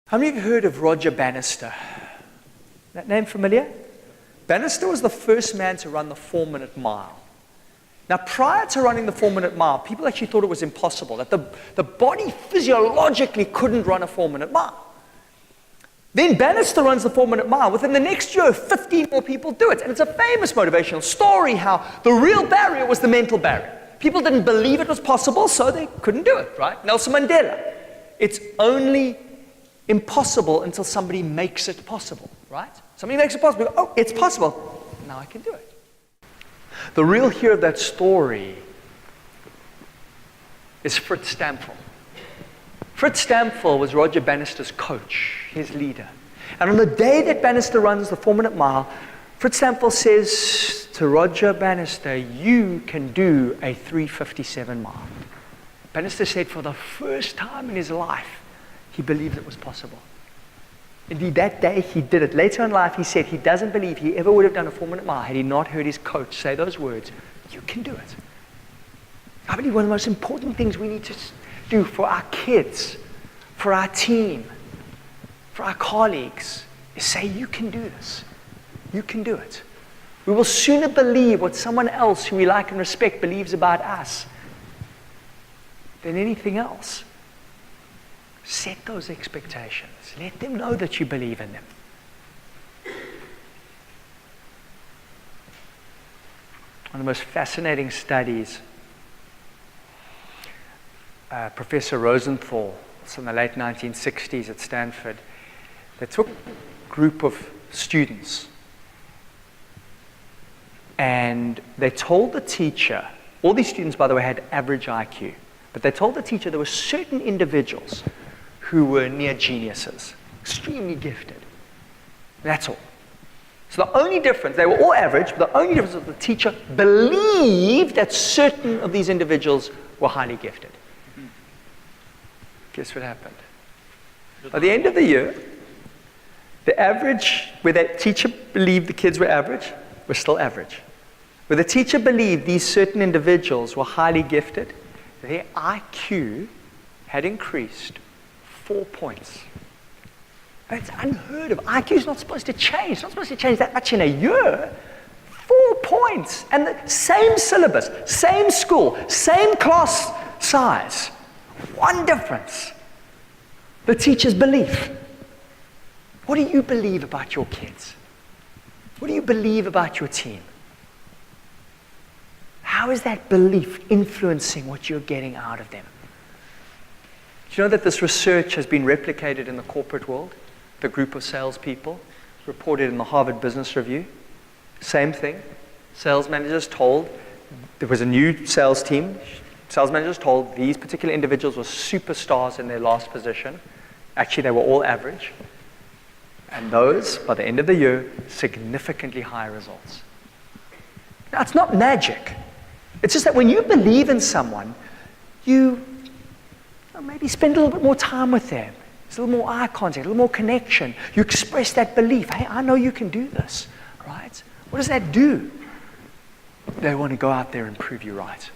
How many of you heard of Roger Bannister? That name familiar? Bannister was the first man to run the 4-minute mile. Now, prior to running the 4-minute mile, people actually thought it was impossible, that the body physiologically couldn't run a 4-minute mile. Then Bannister runs the 4-minute mile. Within the next year, 15 more people do it. And it's a famous motivational story how the real barrier was the mental barrier. People didn't believe it was possible, so they couldn't do it, right? Nelson Mandela. It's only impossible until somebody makes it possible, right? Somebody makes it possible. Oh, it's possible. Now I can do it. The real hero of that story is Fritz Temple. Fritz Temple was Roger Bannister's coach, his leader. And on the day that Bannister runs the 4-minute mile, Fritz Temple says to Roger Bannister, you can do a 3:57 mile. Bannister said for the first time in his life, he believed it was possible. Indeed, that day he did it. Later in life, he said he doesn't believe he ever would have done a 4-minute mile had he not heard his coach say those words, you can do it. I believe one of the most important things we need to do for our kids, for our team, for our colleagues, is say, you can do this. You can do it. We will sooner believe what someone else who we like and respect believes about us than anything else. Set those expectations. Let them know that you believe in them. One of the most fascinating studies, Professor Rosenthal, it's in the late 1960s at Stanford, they took a group of students and they told the teacher, all these students, by the way, had average IQ, but they told the teacher there were certain individuals who were near geniuses, extremely gifted. That's all. So the only difference, they were all average, but the only difference was the teacher believed that certain of these individuals were highly gifted. Guess what happened? At the end of the year, the average, where the teacher believed the kids were average, were still average. Where the teacher believed these certain individuals were highly gifted, their IQ had increased 4 points. It's unheard of. IQ is not supposed to change. It's not supposed to change that much in a year. 4 points. And the same syllabus, same school, same class size. One difference. The teacher's belief. What do you believe about your kids? What do you believe about your team? How is that belief influencing what you're getting out of them? Do you know that this research has been replicated in the corporate world? The group of salespeople reported in the Harvard Business Review. Same thing. Sales managers told, there was a new sales team. Sales managers told these particular individuals were superstars in their last position. Actually, they were all average. And those, by the end of the year, significantly higher results. Now, it's not magic. It's just that when you believe in someone, you maybe spend a little bit more time with them. There's a little more eye contact, a little more connection. You express that belief. Hey, I know you can do this, right? What does that do? They want to go out there and prove you right.